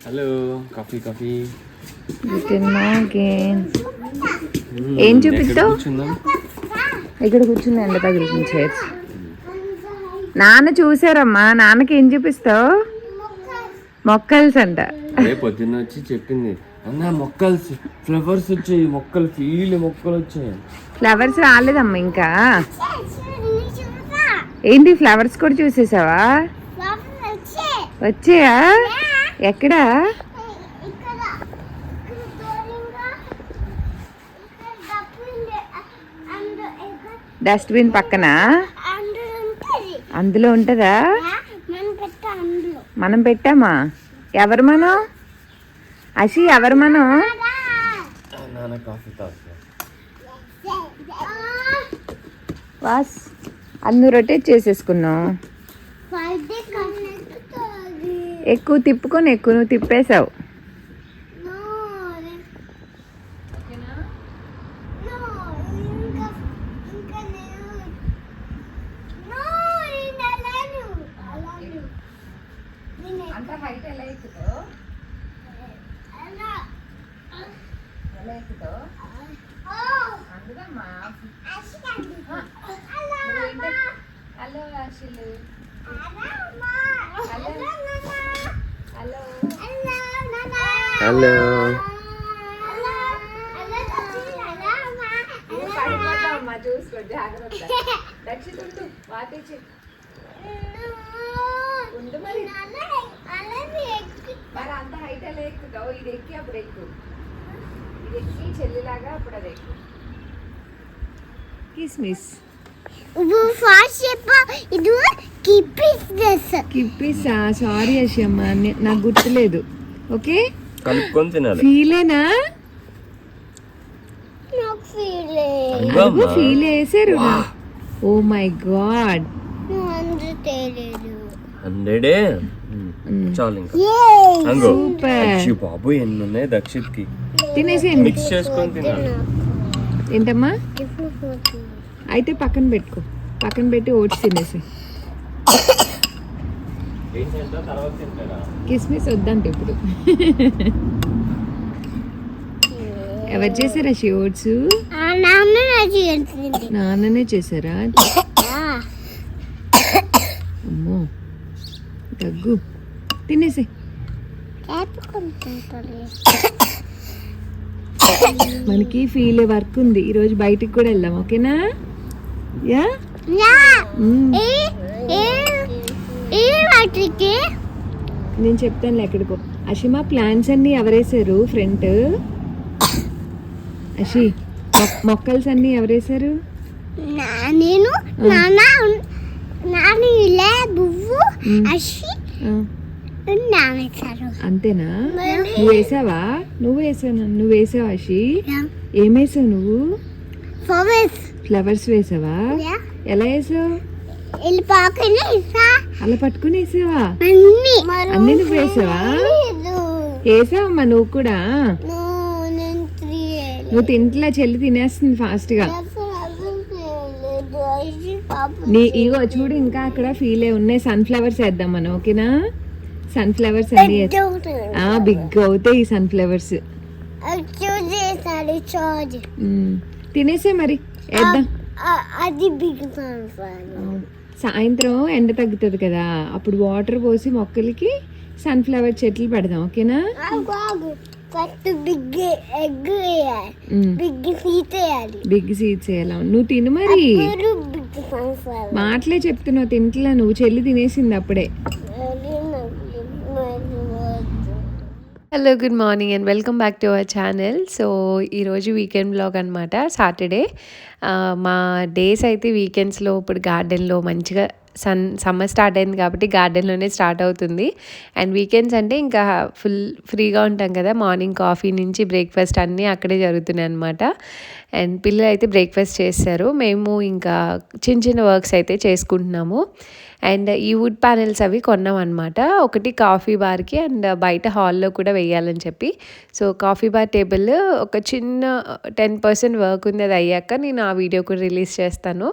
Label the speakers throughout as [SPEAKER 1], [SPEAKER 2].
[SPEAKER 1] Hello coffee coffee.
[SPEAKER 2] Good morning. ఏం చూపిస్తావు? ఇక్కడ కూర్చుంది ఎండ తగులుతుంది చైర్స్. నాన్న చూసారమ్మా, నాన్నకి ఏం చూపిస్తావు? మొక్కల్స్ అంట.
[SPEAKER 1] అదే పొద్దున్న వచ్చి చెప్పింది అన్న మొక్కల్స్ ఫ్లవర్స్ వచ్చాయి, మొక్కలు ఫీల్ మొక్కలు వచ్చాయి.
[SPEAKER 2] ఫ్లవర్స్ రాలేదమ్మా ఇంకా. ఏంటి ఫ్లవర్స్ కూడా చూసేసావా? వచ్చాయా? ఎక్కడా? డస్ట్బిన్ పక్కన అందులో ఉంటుందా? మనం పెట్టామా? ఎవరు మనం? అషి ఎవరు మనం? వాస్ అన్ని రొటేట్ చేసేసుకున్నావు. ఎక్కువ తిప్పుకొని ఎక్కువ నువ్వు తిప్పేశావు. హలో ఆశలు.
[SPEAKER 1] హలో
[SPEAKER 2] చూసుకో జాగ్రత్త. రక్షిత వాటించి ఉండు. మరి మరి అంత హైట్ ఎలా ఎక్కుతావు? ఇది ఎక్కి అప్పుడు ఎక్కు. ఇది ఎక్కి చెల్లిలాగా అప్పుడు అది ఎక్కు. కిస్మిస్ కిప్పిసా? సారీ అషమ్మ, నాకు గుర్తులేదు. ఓకే
[SPEAKER 1] కలుపుకొని తినాలి.
[SPEAKER 2] ఫీలేనా? ఫీల్ వేసారు. ఓ మై గాడ్,
[SPEAKER 1] 100 చాలు. ఇంకా
[SPEAKER 2] సూపర్
[SPEAKER 1] బాబు ఎన్ని ఉన్నాయి దక్షిత్కి.
[SPEAKER 2] తినేసేయండి.
[SPEAKER 1] మిక్స్ చేసుకొని తినాలి.
[SPEAKER 2] ఏంటమ్మా? అయితే పక్కన పెట్టుకో, పక్కన పెట్టి ఓట్స్ తినేసి. కిస్మిస్ వద్దంటే ఇప్పుడు. ఎవరు చేశారా షీ ఓట్స్? నాన్ననే చేశారా? అమ్మో దగ్గు. తినేసి. మనకి ఫీల్ వర్క్ ఉంది ఈరోజు, బయటికి కూడా వెళ్దాం. ఓకేనా? యా నేను చెప్తాను ఎక్కడికో. అషిమా ప్లాంట్స్ అన్ని ఎవరేసారు? ఫ్రంట్ అషి మొక్కల్స్ అన్ని ఎవరేసారు?
[SPEAKER 3] నేను,
[SPEAKER 2] అంతేనా? నువ్వు వేసావా? నువ్వు వేసావా అషి? ఏమేసావు నువ్వు? ఫ్లవర్స్ వేసావా? ఎలా వేసావు? అలా పట్టుకుని వేసావా? అన్ని నువ్వు వేసావా? వేసావమ్మా నువ్వు కూడా. నువ్వు తింటలా, చెల్లి తినేస్తుంది ఫాస్ట్ గా. ఇగో చూడు, ఇంకా అక్కడ ఫీలే ఉన్నాయి. సన్ఫ్లవర్స్ వేద్దాం మనం. ఓకేనా? సన్ఫ్లవర్స్ అన్ని బిగ్ అవుతాయి ఈ సన్ఫ్లవర్స్. తినేసే మరి వేద్దాం. సాయంత్రం ఎండ తగ్గుతుంది కదా, అప్పుడు వాటర్ పోసి మొక్కలకి సన్ఫ్లవర్ చెట్లు పెడదాం. ఓకేనా? బిగ్ సీడ్స్ వేయాలి. నువ్వు తిను మరి. మాటలే చెప్తున్నావు, తింటలా. నువ్వు చెల్లి తినేసింది అప్పుడే. Hello, good morning and welcome back to our channel. So ఈరోజు వీకెండ్ బ్లాగ్ అనమాట, సాటర్డే. మా డేస్ అయితే వీకెండ్స్లో ఇప్పుడు గార్డెన్లో మంచిగా సమ్మర్ స్టార్ట్ అయింది కాబట్టి గార్డెన్లోనే స్టార్ట్ అవుతుంది. అండ్ వీకెండ్స్ అంటే ఇంకా ఫుల్ ఫ్రీగా ఉంటాం కదా. మార్నింగ్ కాఫీ నుంచి బ్రేక్ఫాస్ట్ అన్నీ అక్కడే జరుగుతున్నాయి అనమాట. అండ్ పిల్లలు అయితే బ్రేక్ఫాస్ట్ చేస్తారు, మేము ఇంకా చిన్న చిన్న వర్క్స్ అయితే చేసుకుంటున్నాము. అండ్ ఈ వుడ్ ప్యానెల్స్ అవి కొన్నాం అనమాట. ఒకటి కాఫీ బార్కి అండ్ బయట హాల్లో కూడా వేయాలని చెప్పి. సో కాఫీ బార్ టేబుల్ ఒక చిన్న 10% వర్క్ ఉంది, అది అయ్యాక నేను ఆ వీడియో కూడా రిలీజ్ చేస్తాను.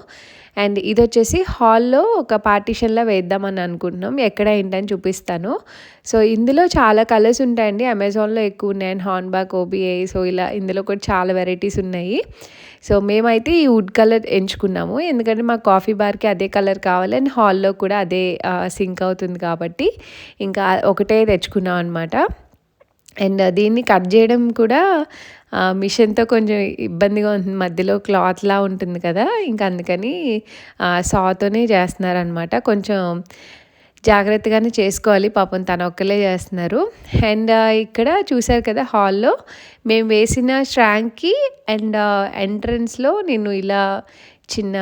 [SPEAKER 2] అండ్ ఇది వచ్చేసి హాల్లో ఒక పార్టీషన్లా వేద్దామని అనుకుంటున్నాం, ఎక్కడ ఏంటని చూపిస్తాను. సో ఇందులో చాలా కలర్స్ ఉంటాయండి, అమెజాన్లో ఎక్కువ ఉన్నాయి. అండ్ హార్న్బాక్, ఓబిఐ, సో ఇలా ఇందులో కూడా చాలా వెరైటీస్ ఉన్నాయి. సో మేమైతే ఈ వుడ్ కలర్ ఎంచుకున్నాము, ఎందుకంటే మా కాఫీ బార్కి అదే కలర్ కావాలి అండ్ హాల్లో కూడా అదే సింక్ అవుతుంది కాబట్టి ఇంకా ఒకటే తెచ్చుకున్నాం అనమాట. అండ్ దీన్ని కట్ చేయడం కూడా మిషన్తో కొంచెం ఇబ్బందిగా ఉంటుంది, మధ్యలో క్లాత్లా ఉంటుంది కదా, ఇంకా అందుకని సాతోనే చేస్తున్నారనమాట. కొంచెం జాగ్రత్తగానే చేసుకోవాలి, పాపం తన ఒక్కలే చేస్తున్నారు. అండ్ ఇక్కడ చూసారు కదా హాల్లో మేము వేసిన స్ట్రాంగ్కి అండ్ ఎంట్రన్స్లో నేను ఇలా చిన్న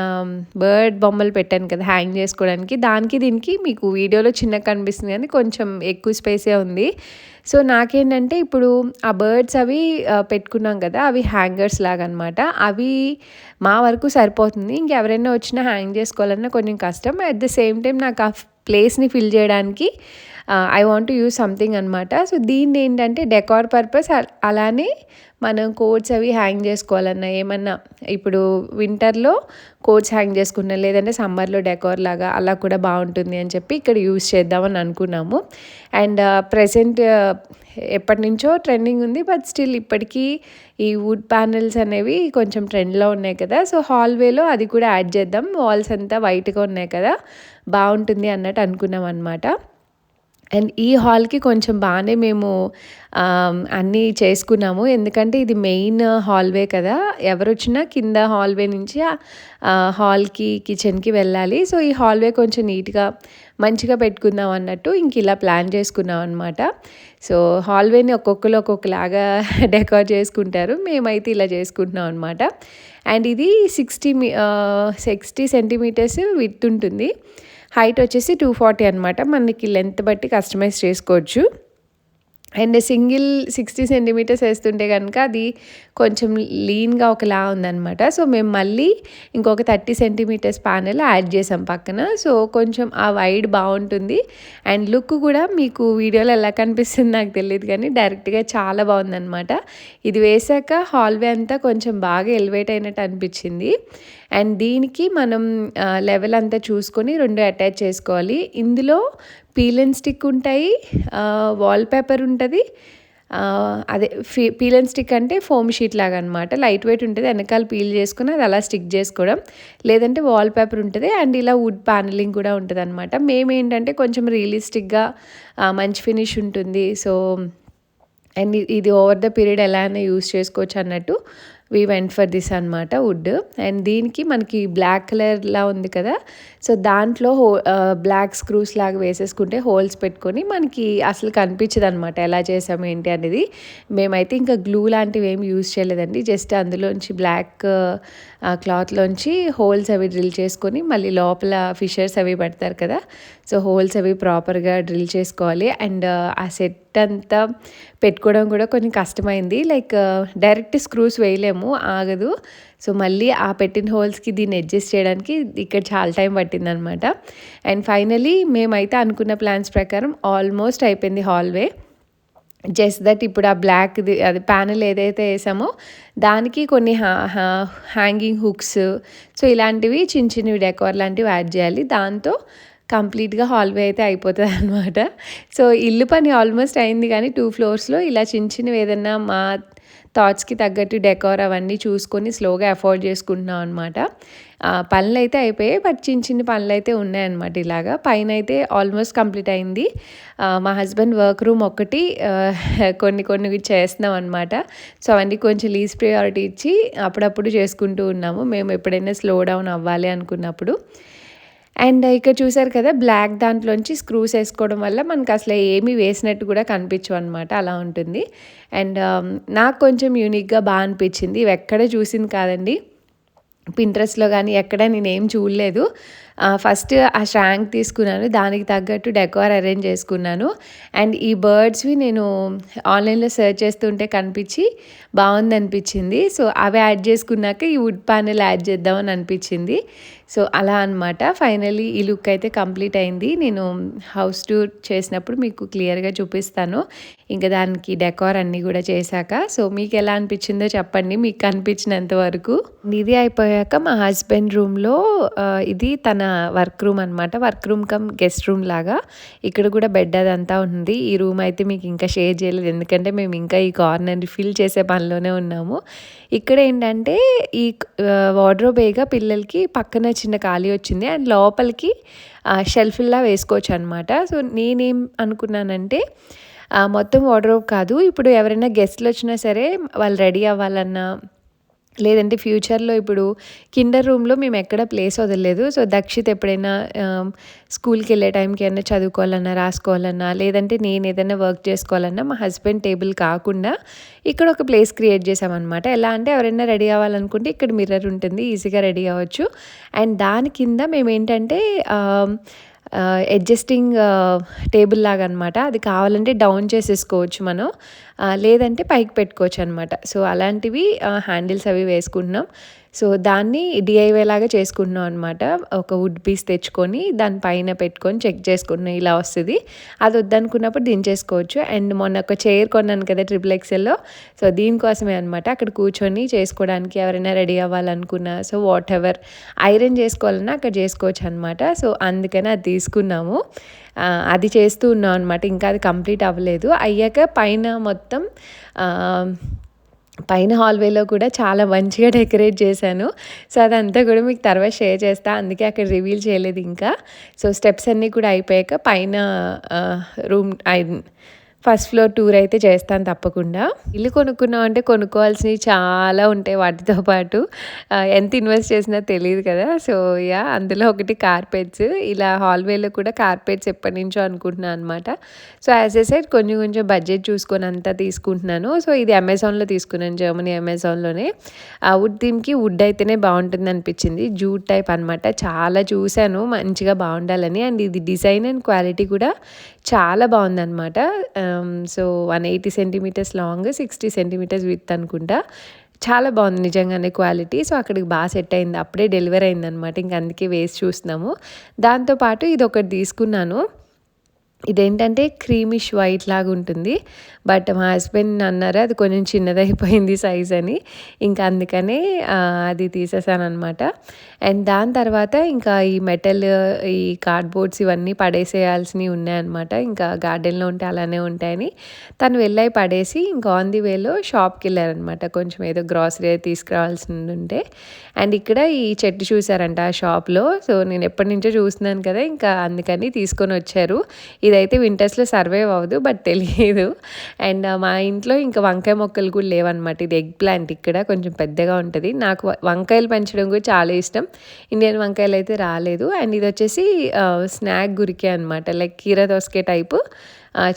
[SPEAKER 2] బర్డ్ బొమ్మలు పెట్టాను కదా హ్యాంగ్ చేసుకోవడానికి, దానికి దీనికి మీకు వీడియోలో చిన్నగా కనిపిస్తుంది కానీ కొంచెం ఎక్కువ స్పేసే ఉంది. సో నాకేంటంటే ఇప్పుడు ఆ బర్డ్స్ అవి పెట్టుకున్నాం కదా, అవి హ్యాంగర్స్ లాగా అనమాట, అవి మా వరకు సరిపోతుంది. ఇంకెవరైనా వచ్చినా హ్యాంగ్ చేసుకోవాలన్నా కొంచెం కష్టం. అట్ ద సేమ్ టైం నాకు ఆ ప్లేస్ని ఫిల్ చేయడానికి I want to use something అనమాట. సో దీన్ని ఏంటంటే డెకార్ పర్పస్, అలానే మనం కోట్స్ అవి హ్యాంగ్ చేసుకోవాలన్నా, ఏమన్నా ఇప్పుడు వింటర్లో కోట్స్ హ్యాంగ్ చేసుకున్నా, లేదంటే సమ్మర్లో డెకార్ లాగా అలా కూడా బాగుంటుంది అని చెప్పి ఇక్కడ యూజ్ చేద్దామని అనుకున్నాము. అండ్ ప్రెసెంట్ ఎప్పటి నుంచో ట్రెండింగ్ ఉంది, బట్ స్టిల్ ఇప్పటికీ ఈ వుడ్ ప్యానెల్స్ అనేవి కొంచెం ట్రెండ్లో ఉన్నాయి కదా. సో హాల్వేలో అది కూడా యాడ్ చేద్దాం, వాల్స్ అంతా వైట్గా ఉన్నాయి కదా, బాగుంటుంది అన్నట్టు అనుకున్నాం అనమాట. అండ్ ఈ హాల్కి కొంచెం బాగానే మేము అన్నీ చేసుకున్నాము, ఎందుకంటే ఇది మెయిన్ హాల్వే కదా, ఎవరు వచ్చినా కింద హాల్వే నుంచి హాల్కి కిచెన్కి వెళ్ళాలి. సో ఈ హాల్వే కొంచెం నీట్గా మంచిగా పెట్టుకుందాం అన్నట్టు ఇంక ఇలా ప్లాన్ చేసుకున్నాం అనమాట. సో హాల్వేని ఒక్కొక్కరు ఒక్కొక్కలాగా డెకార్ చేసుకుంటారు, మేమైతే ఇలా చేసుకుంటున్నాం అనమాట. అండ్ ఇది 60 సెంటీమీటర్స్ విడ్త్ ఉంటుంది, హైట్ వచ్చేసి 240 అనమాట. మనకి లెంత్ బట్టి కస్టమైజ్ చేసుకోవచ్చు. అండ్ సింగిల్ 60 సెంటీమీటర్స్ వేస్తుంటే కనుక అది కొంచెం లీన్గా ఒకలా ఉందన్నమాట. సో మేము మళ్ళీ ఇంకొక 30 సెంటీమీటర్స్ ప్యానెల్ యాడ్ చేసాం పక్కన. సో కొంచెం ఆ వైడ్ బాగుంటుంది అండ్ లుక్ కూడా మీకు వీడియోలో ఎలా కనిపిస్తుంది నాకు తెలియదు కానీ డైరెక్ట్గా చాలా బాగుందన్నమాట. ఇది వేసాక హాల్వే అంతా కొంచెం బాగా ఎలివేట్ అయినట్టు అనిపించింది. అండ్ దీనికి మనం లెవెల్ అంతా చూసుకొని 2 అటాచ్ చేసుకోవాలి. ఇందులో పీల్ అండ్ స్టిక్ ఉంటాయి, వాల్ పేపర్ ఉంటుంది, అదే పీల్ అండ్ స్టిక్ అంటే ఫోమ్ షీట్ లాగా అనమాట, లైట్ వెయిట్ ఉంటుంది, వెనకాల పీల్ చేసుకుని అది అలా స్టిక్ చేసుకోవడం, లేదంటే వాల్ పేపర్ ఉంటుంది అండ్ ఇలా వుడ్ ప్యానలింగ్ కూడా ఉంటుంది అనమాట. మేమేంటంటే కొంచెం రియలిస్టిక్గా మంచి ఫినిష్ ఉంటుంది. సో అండ్ ఇది ఓవర్ ద పీరియడ్ ఎలా అయినా యూస్ చేసుకోవచ్చు అన్నట్టు వీ వెంట్ ఫర్ దిస్ అనమాట వుడ్. అండ్ దీనికి మనకి బ్లాక్ కలర్లా ఉంది కదా, సో దాంట్లో బ్లాక్ స్క్రూస్ లాగా వేసేసుకుంటే హోల్స్ పెట్టుకొని మనకి అసలు కనిపించదు అనమాట ఎలా చేసాము ఏంటి అనేది. మేమైతే ఇంకా గ్లూ లాంటివి ఏమి యూజ్ చేయలేదండి, జస్ట్ అందులోంచి బ్లాక్ క్లాత్లోంచి హోల్స్ అవి డ్రిల్ చేసుకొని మళ్ళీ లోపల ఫిషర్స్ అవి పెడతారు కదా, సో హోల్స్ అవి ప్రాపర్గా డ్రిల్ చేసుకోవాలి. అండ్ ఆ సెట్ అంతా పెట్టుకోవడం కూడా కొంచెం కష్టమైంది, లైక్ డైరెక్ట్ స్క్రూస్ వేయలేము, ఆగదు. సో మళ్ళీ ఆ పెట్టిన హోల్స్కి దీన్ని అడ్జస్ట్ చేయడానికి ఇక్కడ చాలా టైం పట్టిందనమాట. అండ్ ఫైనలీ మేమైతే అనుకున్న ప్లాన్స్ ప్రకారం ఆల్మోస్ట్ అయిపోయింది హాల్వే. జస్ట్ దట్ ఇప్పుడు ఆ బ్లాక్ది అది ప్యానెల్ ఏదైతే వేసామో దానికి కొన్ని హ్యాంగింగ్ హుక్స్, సో ఇలాంటివి చిన్న చిన్నవి డెకార్ లాంటివి యాడ్ చేయాలి. దాంతో కంప్లీట్గా హాల్వే అయితే అయిపోతుంది అనమాట. సో ఇల్లు పని ఆల్మోస్ట్ అయింది కానీ 2 ఫ్లోర్స్లో ఇలా చిన్న చిన్నవి ఏదన్నా మా థాట్స్కి తగ్గట్టు డెకార్ అవన్నీ చూసుకొని స్లోగా అఫోర్డ్ చేసుకుంటున్నాం అనమాట. పనులు అయితే అయిపోయాయి, బట్ చిన్న చిన్న పనులు అయితే ఉన్నాయన్నమాట. ఇలాగా పైన అయితే ఆల్మోస్ట్ కంప్లీట్ అయింది. మా హస్బెండ్ వర్క్ రూమ్ ఒకటి కొన్ని చేస్తున్నాం అనమాట. సో అవన్నీ కొంచెం లీజ్ ప్రయారిటీ ఇచ్చి అప్పుడప్పుడు చేసుకుంటూ ఉన్నాము మేము ఎప్పుడైనా స్లో డౌన్ అవ్వాలి అనుకున్నప్పుడు. అండ్ ఇక్కడ చూసారు కదా బ్లాక్ దాంట్లోంచి స్క్రూస్ వేసుకోవడం వల్ల మనకు అసలు ఏమీ వేసినట్టు కూడా కనిపించవు అనమాట, అలా ఉంటుంది. అండ్ నాకు కొంచెం యూనిక్గా బాగా అనిపించింది, ఇవి ఎక్కడ చూసింది కాదండి, పింట్రెస్ట్లో కానీ ఎక్కడ నేనేం చూడలేదు. ఫస్ట్ ఆ షాంక్ తీసుకున్నాను, దానికి తగ్గట్టు డెకార్ అరేంజ్ చేసుకున్నాను. అండ్ ఈ బర్డ్స్వి నేను ఆన్లైన్లో సెర్చ్ చేస్తుంటే కనిపించి బాగుందనిపించింది. సో అవి యాడ్ చేసుకున్నాక ఈ వుడ్ ప్యానెల్ యాడ్ చేద్దామని అనిపించింది. సో అలా అనమాట. ఫైనలీ ఈ లుక్ అయితే కంప్లీట్ అయింది. నేను హౌస్ టూర్ చేసినప్పుడు మీకు క్లియర్గా చూపిస్తాను, ఇంకా దానికి డెకార్ అన్నీ కూడా చేశాక. సో మీకు ఎలా అనిపించిందో చెప్పండి, మీకు కనిపించినంత వరకు. ఇది అయిపోయాక మా హస్బెండ్ రూమ్లో ఇది తన వర్క్ రూమ్ అనమాట. Work room come guest room లాగా. ఇక్కడ కూడా బెడ్ అదంతా ఉంది. ఈ రూమ్ అయితే మీకు ఇంకా షేర్ చేయలేదు, ఎందుకంటే మేము ఇంకా ఈ కార్నర్ ఫిల్ చేసే పనిలోనే ఉన్నాము. ఇక్కడ ఏంటంటే ఈ వార్డ్రోబేగా పిల్లలకి పక్కన చిన్న ఖాళీ వచ్చింది అండ్ లోపలికి షెల్ఫ్లా వేసుకోవచ్చు అనమాట. సో నేనేం అనుకున్నానంటే మొత్తం వార్డ్రోబ్ కాదు, ఇప్పుడు ఎవరైనా గెస్ట్లు వచ్చినా సరే వాళ్ళు రెడీ అవ్వాలన్నా, లేదంటే ఫ్యూచర్లో ఇప్పుడు కిండర్ రూమ్లో మేము ఎక్కడ ప్లేస్ వదలలేదు. సో దక్షిత్ ఎప్పుడైనా స్కూల్కి వెళ్ళే టైంకి ఏమైనా చదువుకోవాలన్నా, రాసుకోవాలన్నా, లేదంటే నేను ఏదైనా వర్క్ చేసుకోవాలన్నా మా హస్బెండ్ టేబుల్ కాకుండా ఇక్కడ ఒక ప్లేస్ క్రియేట్ చేసామన్నమాట. ఎలా అంటే ఎవరైనా రెడీ అవ్వాలనుకుంటే ఇక్కడ మిర్రర్ ఉంటుంది, ఈజీగా రెడీ అవ్వచ్చు. అండ్ దాని కింద మేము ఏంటంటే అడ్జస్టింగ్ టేబుల్ లాగా అనమాట. అది కావాలంటే డౌన్ చేసేసుకోవచ్చు మనం, లేదంటే పైకి పెట్టుకోవచ్చు అనమాట. సో అలాంటివి హ్యాండిల్స్ అవి వేసుకుంటున్నాం. సో దాన్ని డిఐవై లాగా చేసుకుంటున్నాం అనమాట. ఒక వుడ్ పీస్ తెచ్చుకొని దానిపైన పెట్టుకొని చెక్ చేసుకుంటున్నాం, ఇలా వస్తుంది. అది వద్దనుకున్నప్పుడు దించేసుకోవచ్చు. అండ్ మొన్న ఒక చైర్ కొన్నాను కదా XXLలో, సో దీనికోసమే అనమాట. అక్కడ కూర్చొని చేసుకోవడానికి ఎవరైనా రెడీ అవ్వాలనుకున్నా, సో వాట్ ఎవర్ ఐరన్ చేసుకోవాలన్నా అక్కడ చేసుకోవచ్చు అనమాట. సో అందుకని అది తీసుకున్నాము. అది చేస్తూ ఉన్నాం అనమాట. ఇంకా అది కంప్లీట్ అవ్వలేదు. అయ్యాక పైన మొత్తం పైన హాల్వేలో కూడా చాలా మంచిగా డెకరేట్ చేశాను. సో అదంతా కూడా మీకు తర్వాత షేర్ చేస్తా, అందుకే అక్కడ రివీల్ చేయలేదు ఇంకా. సో స్టెప్స్ అన్నీ కూడా అయిపోయాక పైన రూమ్ ఫస్ట్ ఫ్లోర్ టూర్ అయితే చేస్తాను తప్పకుండా. ఇల్లు కొనుక్కున్నాం అంటే కొనుక్కోవాల్సినవి చాలా ఉంటాయి. వాటితో పాటు ఎంత ఇన్వెస్ట్ చేసినా తెలియదు కదా. సో అందులో ఒకటి కార్పెట్స్. ఇలా హాల్వేలో కూడా కార్పెట్స్ ఎప్పటి నుంచో అనుకుంటున్నాను అనమాట. సో యాజ్ ఎ సైడ్ కొంచెం బడ్జెట్ చూసుకొని అంతా తీసుకుంటున్నాను. సో ఇది అమెజాన్లో తీసుకున్నాను, జర్మనీ అమెజాన్లోనే. వుడ్ థీమ్కి వుడ్ అయితేనే బాగుంటుంది అనిపించింది. జూట్ టైప్ అనమాట. చాలా చూశాను మంచిగా బాగుండాలని. అండ్ ఇది డిజైన్ అండ్ క్వాలిటీ కూడా చాలా బాగుందన్నమాట. So 180 centimetres long, 60 centimetres with అనుకుంటా. చాలా బాగుంది నిజంగానే క్వాలిటీ. సో అక్కడికి బాగా సెట్ అయింది, అప్పుడే డెలివరీ అయిందనమాట. ఇంక అందుకే వేసి చూస్తున్నాము. దాంతోపాటు ఇది ఒకటి తీసుకున్నాను. ఇదేంటంటే క్రీమిష్ వైట్ లాగా ఉంటుంది. బట్ మా హస్బెండ్ అన్నారు అది కొంచెం చిన్నదైపోయింది సైజ్ అని, ఇంకా అందుకనే అది తీసేసాను అనమాట. అండ్ దాని తర్వాత ఇంకా ఈ మెటల్, ఈ కార్డ్బోర్డ్స్ ఇవన్నీ పడేసేయాల్సినవి ఉన్నాయన్నమాట. ఇంకా గార్డెన్లో ఉంటే అలానే ఉంటాయని తను వెళ్ళి పడేసి ఇంకా ఆన్ ది వేలో షాప్కి వెళ్ళారనమాట. కొంచెం ఏదో గ్రాసరీ తీసుకురావాల్సింది ఉంటే. అండ్ ఇక్కడ ఈ చెట్టు చూసారంట ఆ షాప్లో. సో నేను ఎప్పటి నుంచో చూస్తున్నాను కదా, ఇంకా అందుకని తీసుకొని వచ్చారు. ఇదైతే వింటర్స్లో సర్వైవ్ అవ్వదు, బట్ తెలియదు. అండ్ మా ఇంట్లో ఇంకా వంకాయ మొక్కలు కూడా లేవన్నమాట. ఇది ఎగ్ ప్లాంట్, ఇక్కడ కొంచెం పెద్దగా ఉంటుంది. నాకు వంకాయలు పెంచడం కూడా చాలా ఇష్టం. ఇండియన్ వంకాయలు అయితే రాలేదు. అండ్ ఇది వచ్చేసి స్నాక్ గురికే అనమాట, లైక్ కీర దోసకాయ టైపు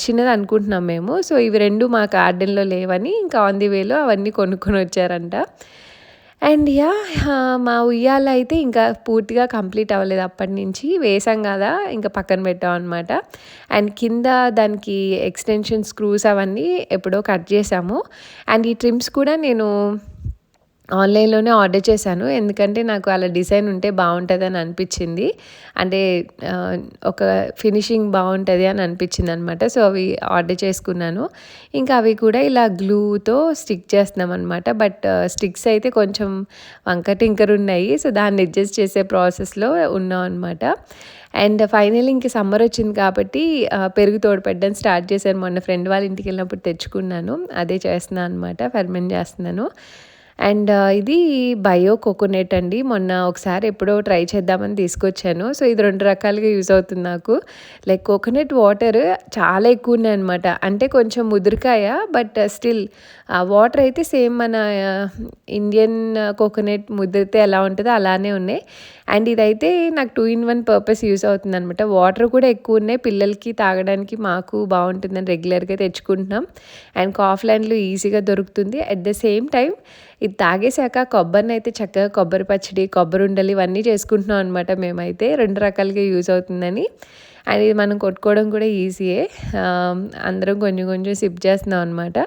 [SPEAKER 2] చిన్నది అనుకుంటున్నాం మేము. సో ఇవి రెండు మా గార్డెన్లో లేవని ఇంకా ఆన్ ది వేలో అవన్నీ కొనుక్కొని వచ్చారంట. అండ్ మా ఉయ్యాల అయితే ఇంకా పూర్తిగా కంప్లీట్ అవ్వలేదు. అప్పటి నుంచి వేసాం కదా, ఇంకా పక్కన పెట్టాం అనమాట. అండ్ కింద దానికి ఎక్స్టెన్షన్ స్క్రూస్ అవన్నీ ఎప్పుడో కట్ చేసాము. అండ్ ఈ ట్రిమ్స్ కూడా నేను ఆన్లైన్లోనే ఆర్డర్ చేశాను, ఎందుకంటే నాకు అలా డిజైన్ ఉంటే బాగుంటుంది అనిపించింది. అంటే ఒక ఫినిషింగ్ బాగుంటుంది అని అనిపించింది అనమాట. సో అవి ఆర్డర్ చేసుకున్నాను. ఇంకా అవి కూడా ఇలా గ్లూతో స్టిక్ చేస్తున్నాం అనమాట. బట్ స్టిక్స్ అయితే కొంచెం వంక టింకర్ ఉన్నాయి. సో దాన్ని అడ్జస్ట్ చేసే ప్రాసెస్లో ఉన్నాం అనమాట. అండ్ ఫైనల్లీ ఇంక సమ్మర్ వచ్చింది కాబట్టి పెరుగు తోడుపెట్టడం స్టార్ట్ చేశాను. మొన్న ఫ్రెండ్ వాళ్ళ ఇంటికి వెళ్ళినప్పుడు తెచ్చుకున్నాను, అదే చేస్తున్నాను అనమాట, ఫెర్మెంట్ చేస్తున్నాను. అండ్ ఇది బయో కోకోనట్ అండి. మొన్న ఒకసారి ఎప్పుడో ట్రై చేద్దామని తీసుకొచ్చాను. సో ఇది 2 రకాలుగా యూజ్ అవుతుంది నాకు. లైక్ కోకోనట్ వాటర్ చాలా ఎక్కువ ఉన్నాయి అనమాట. అంటే కొంచెం ముదురుకాయ, బట్ స్టిల్ వాటర్ అయితే సేమ్ మన ఇండియన్ కోకోనట్ ముదిరితే ఎలా ఉంటుందో అలానే ఉన్నాయి. అండ్ ఇదైతే నాకు 2-in-1 పర్పస్ యూజ్ అవుతుంది అనమాట. వాటర్ కూడా ఎక్కువ ఉన్నాయి, పిల్లలకి తాగడానికి మాకు బాగుంటుందని రెగ్యులర్గా తెచ్చుకుంటున్నాం. అండ్ కాఫ్లాండ్లో ఈజీగా దొరుకుతుంది. అట్ ద సేమ్ టైం ఇది తాగేశాక కొబ్బరిని అయితే చక్కగా కొబ్బరి పచ్చడి, కొబ్బరి ఉండలు ఇవన్నీ చేసుకుంటున్నాం అనమాట మేమైతే. 2 రకాలుగా యూజ్ అవుతుందని. అండ్ ఇది మనం కొట్టుకోవడం కూడా ఈజీయే. అందరం కొంచెం కొంచెం సిప్ చేస్తున్నాం అనమాట.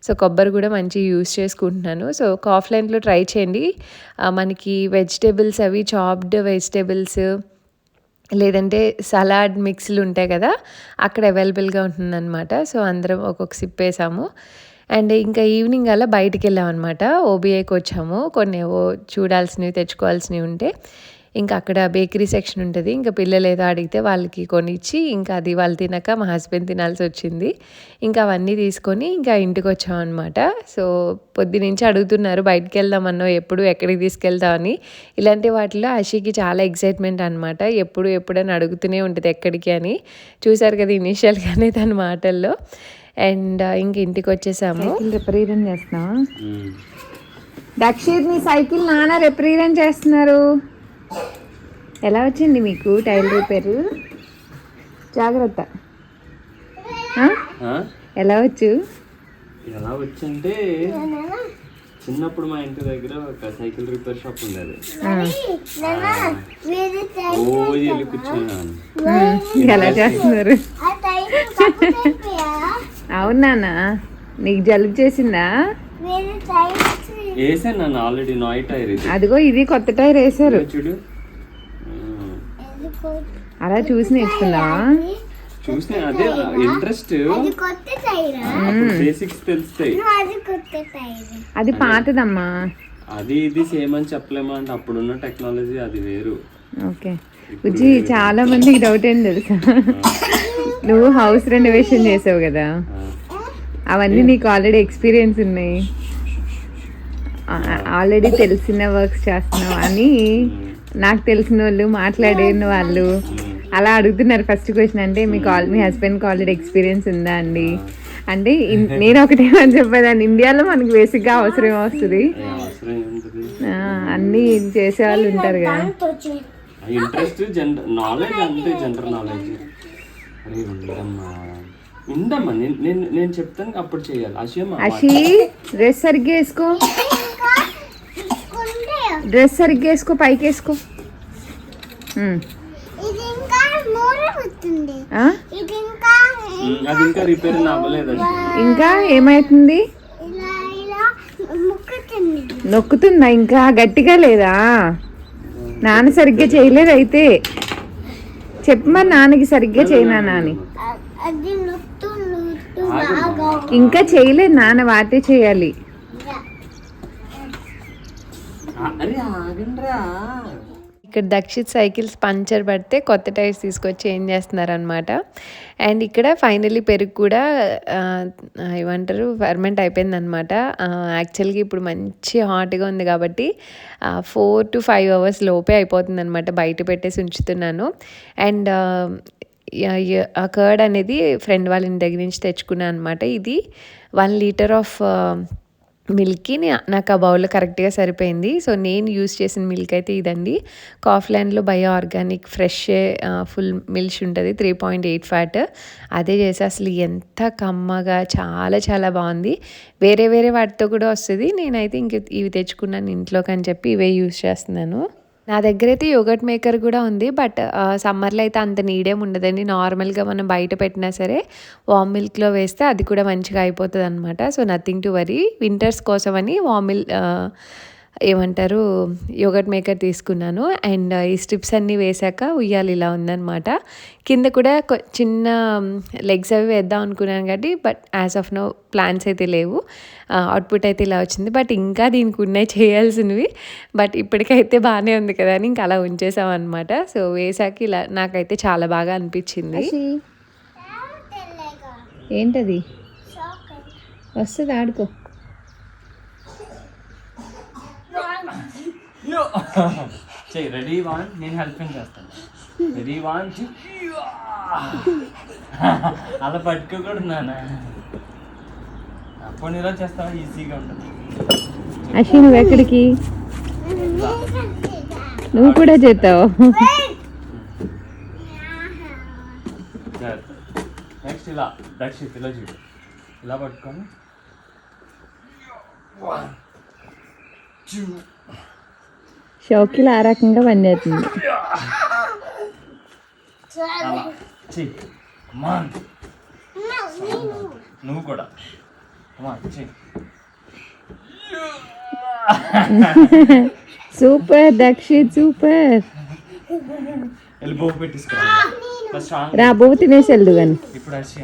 [SPEAKER 2] సో కొబ్బరి కూడా మంచిగా యూజ్ చేసుకుంటున్నాను. సో కాఫ్లైన్లో ట్రై చేయండి. మనకి వెజిటేబుల్స్ అవి చాప్డ్ వెజిటేబుల్స్ లేదంటే సలాడ్ మిక్స్లు ఉంటాయి కదా, అక్కడ అవైలబుల్గా ఉంటుందన్నమాట. సో అందరం ఒక్కొక్క సిప్ వేసాము. అండ్ ఇంకా ఈవినింగ్ అలా బయటికి వెళ్ళాం అనమాట. ఓబీఐకి వచ్చాము. కొన్ని చూడాల్సినవి తెచ్చుకోవాల్సినవి ఉంటే ఇంకా అక్కడ బేకరీ సెక్షన్ ఉంటుంది. ఇంకా పిల్లలు ఏదో అడిగితే వాళ్ళకి కొనిచ్చి ఇంకా అది వాళ్ళు తినక మా హస్బెండ్ తినాల్సి వచ్చింది. ఇంకా అవన్నీ తీసుకొని ఇంకా ఇంటికి వచ్చామన్నమాట. సో పొద్దునుంచి అడుగుతున్నారు బయటికి వెళ్దామన్నో ఎప్పుడు ఎక్కడికి తీసుకెళ్తామని. ఇలాంటి వాటిలో అషికి చాలా ఎక్సైట్మెంట్ అనమాట. ఎప్పుడని అడుగుతూనే ఉంటుంది ఎక్కడికి అని. చూసారు కదా ఇనీషియల్గానే తన మాటల్లో. అండ్ ఇంక ఇంటికి వచ్చేసాము.
[SPEAKER 4] రిపేర్ చేస్తున్నావా దక్షిత్? నీ సైకిల్ నాన్న రిపేర్ చేస్తున్నారు. ఎలా వచ్చింది మీకు టైల్ రిపేరు? జాగ్రత్త. ఎలా
[SPEAKER 1] వచ్చింటే చిన్నప్పుడు మా ఇంటి దగ్గర ఒక సైకిల్ రిపేర్ షాప్ ఉండేది. వెళ్ళి కూర్చున్నాను.
[SPEAKER 4] ఎలా చేస్తున్నారు? అవునా, నీకు జలుబు చేసిందా?
[SPEAKER 1] వేసాను నన్ను ఆల్రెడీ నాయి టైర్.
[SPEAKER 4] అదిగో ఇది కొత్త టైర్ వేసారు
[SPEAKER 1] చూడు.
[SPEAKER 4] అలా చూసి నేర్చుకున్నావా?
[SPEAKER 1] చూసిన అదే ఇంట్రెస్ట్, బేసిక్స్ తెలుస్తాయి.
[SPEAKER 4] అది పాతదమ్మా.
[SPEAKER 1] అది ఇది సేమ్ అని చెప్పలేమా అంటే అప్పుడున్న టెక్నాలజీ అది వేరు.
[SPEAKER 4] ఓకే బుజ్జి, చాలా మందికి డౌట్ ఏం తెలుసా, నువ్వు హౌస్ రెనోవేషన్ చేసావు కదా, అవన్నీ నీకు ఆల్రెడీ ఎక్స్పీరియన్స్ ఉన్నాయి, ఆల్రెడీ తెలిసిన వర్క్స్ చేస్తున్నావు అని నాకు తెలిసిన వాళ్ళు మాట్లాడిన వాళ్ళు అలా అడుగుతున్నారు. ఫస్ట్ క్వశ్చన్ అంటే మీ హస్బెండ్కి ఆల్రెడీ ఎక్స్పీరియన్స్ ఉందా అండి అంటే నేను ఒకటేమని చెప్పేదాన్ని, ఇండియాలో మనకి బేసిక్గా అవసరం వస్తుంది, అన్నీ చేసేవాళ్ళు ఉంటారు కదా.
[SPEAKER 1] ఇంట్రెస్ట్ నాలెడ్జ్ అంతే, జనరల్ నాలెడ్జ్ ఉండమ్మా. నేను చెప్తాను అప్పుడు చేయాలి.
[SPEAKER 4] అషి డ్రెస్ సరిగ్గా వేసుకో, డ్రెస్ సరిగ్గా వేసుకో, పైకి వేసుకో. ఇంకా ఏమైతుంది? నొక్కుతుందా? ఇంకా గట్టిగా లేదా? నాన్న సరిగ్గా చేయలేదు అయితే చెప్పమా, నాన్నకి సరిగ్గా చేయనా అని. ఇంకా చేయలేదు నాన్న, వాటే చేయాలి.
[SPEAKER 2] ఇక్కడ దక్షిత్ సైకిల్స్ పంచర్ పడితే కొత్త టైర్స్ తీసుకొచ్చి ఏం చేస్తున్నారనమాట. అండ్ ఇక్కడ ఫైనలీ పెరుగు కూడా ఏమంటారు ఫర్మెంట్ అయిపోయిందనమాట. యాక్చువల్గా ఇప్పుడు మంచి హాట్గా ఉంది కాబట్టి 4 to 5 hours లోపే అయిపోతుంది అనమాట. బయట పెట్టేసి ఉంచుతున్నాను. అండ్ ఆ కర్డ్ అనేది ఫ్రెండ్ వాళ్ళ ఇంటి దగ్గర నుంచి తెచ్చుకున్నాను అనమాట. ఇది 1 liter ఆఫ్ మిల్క్కి నాకు ఆ బౌల్లో కరెక్ట్గా సరిపోయింది. సో నేను యూస్ చేసిన మిల్క్ అయితే ఇదండి. కాఫ్లాండ్లో bio organic fresh full milk ఉంటుంది, 3.8 ఫ్యాట్. అదే చేసి అసలు ఎంత కమ్మగా చాలా చాలా బాగుంది. వేరే వాటితో కూడా వస్తుంది. నేనైతే ఇంక ఇవి తెచ్చుకున్నాను ఇంట్లోకి అని చెప్పి ఇవే యూస్ చేస్తున్నాను. నా దగ్గర అయితే యోగర్ట్ మేకర్ కూడా ఉంది. బట్ సమ్మర్లో అయితే అంత నీడేం ఉండదండి. నార్మల్గా మనం బయట పెట్టినా సరే వామ్ మిల్క్లో వేస్తే అది కూడా మంచిగా అయిపోతుంది అనమాట. So nothing to worry. Winters కోసమని వామ్ మిల్క్ ఏమంటారు యోగర్ట్ మేకర్ తీసుకున్నాను. అండ్ ఈ స్ట్రిప్స్ అన్నీ వేసాక ఉయ్యాలి ఇలా ఉందన్నమాట. కింద కూడా చిన్న లెగ్స్ అవి వేద్దాం అనుకున్నాను కాబట్టి but as of no plans అయితే లేవు. అవుట్పుట్ అయితే ఇలా వచ్చింది. బట్ ఇంకా దీనికి ఉన్నాయి చేయాల్సినవి. బట్ ఇప్పటికైతే బాగానే ఉంది కదా అని ఇంకా అలా ఉంచేసాం అనమాట. సో వేసాక ఇలా నాకైతే చాలా బాగా అనిపించింది.
[SPEAKER 4] ఏంటది? వస్తుంది, ఆడుకో.
[SPEAKER 1] చెయ్యి. రెడీ 1, నేను హెల్పింగ్ చేస్తాను. రెడీ 1 2. అలా పట్టుకోకూడదు నాన్న. అప్పుడు ఇలా చేస్తావా ఈజీగా ఉంటుంది.
[SPEAKER 4] అషి నువ్వు ఎక్కడికి? నువ్వు కూడా చేస్తావు.
[SPEAKER 1] నెక్స్ట్ ఇలా దక్షిత్ ఇలా చూడు, ఇలా పట్టుకొని
[SPEAKER 4] షౌకిల్ ఆ రకంగా పనిచేస్తుంది.
[SPEAKER 1] చెయ్యి కమాన్. నువ్వు కూడా కమాన్ చెయ్యి.
[SPEAKER 4] Super Dakshit, super.
[SPEAKER 1] వెళ్ళి బొమ్మ పెట్టించుకో.
[SPEAKER 4] రా బొమ్మ తినేసి వెళ్దు కానీ.
[SPEAKER 1] ఇప్పుడు వచ్చి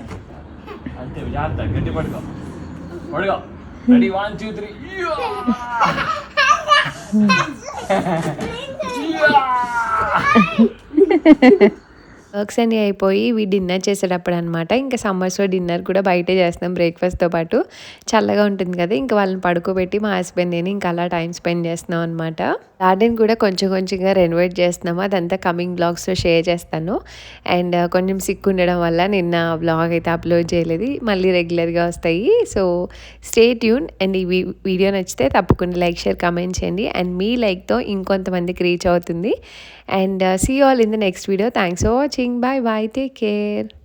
[SPEAKER 1] అంతే జాగ్రత్త, గట్టి పడుకో. పడుకో. రెడీ 1 2 3.
[SPEAKER 2] వర్క్స్ అన్నీ అయిపోయి ఇవి డిన్నర్ చేసేటప్పుడు అనమాట. ఇంకా సమ్మర్స్లో డిన్నర్ కూడా బయటే చేస్తాం బ్రేక్ఫాస్ట్తో పాటు. చల్లగా ఉంటుంది కదా, ఇంకా వాళ్ళని పడుకోబెట్టి మా హస్బెండ్ నేను ఇంకా అలా టైం స్పెండ్ చేస్తున్నాం అనమాట. గార్డెన్ కూడా కొంచెం కొంచెంగా రెనోవేట్ చేస్తున్నాము. అదంతా కమింగ్ బ్లాగ్స్లో షేర్ చేస్తాను. అండ్ కొంచెం సిక్ ఉండడం వల్ల నిన్న బ్లాగ్ అయితే అప్లోడ్ చేయలేదు, మళ్ళీ రెగ్యులర్గా వస్తాయి. So stay tune. అండ్ ఈ వీడియో నచ్చితే తప్పకుండా లైక్, షేర్, కామెంట్ చేయండి. అండ్ మీ లైక్తో ఇంకొంతమందికి రీచ్ అవుతుంది. And see you all in the next video. Thanks for watching. Bye bye. Take care.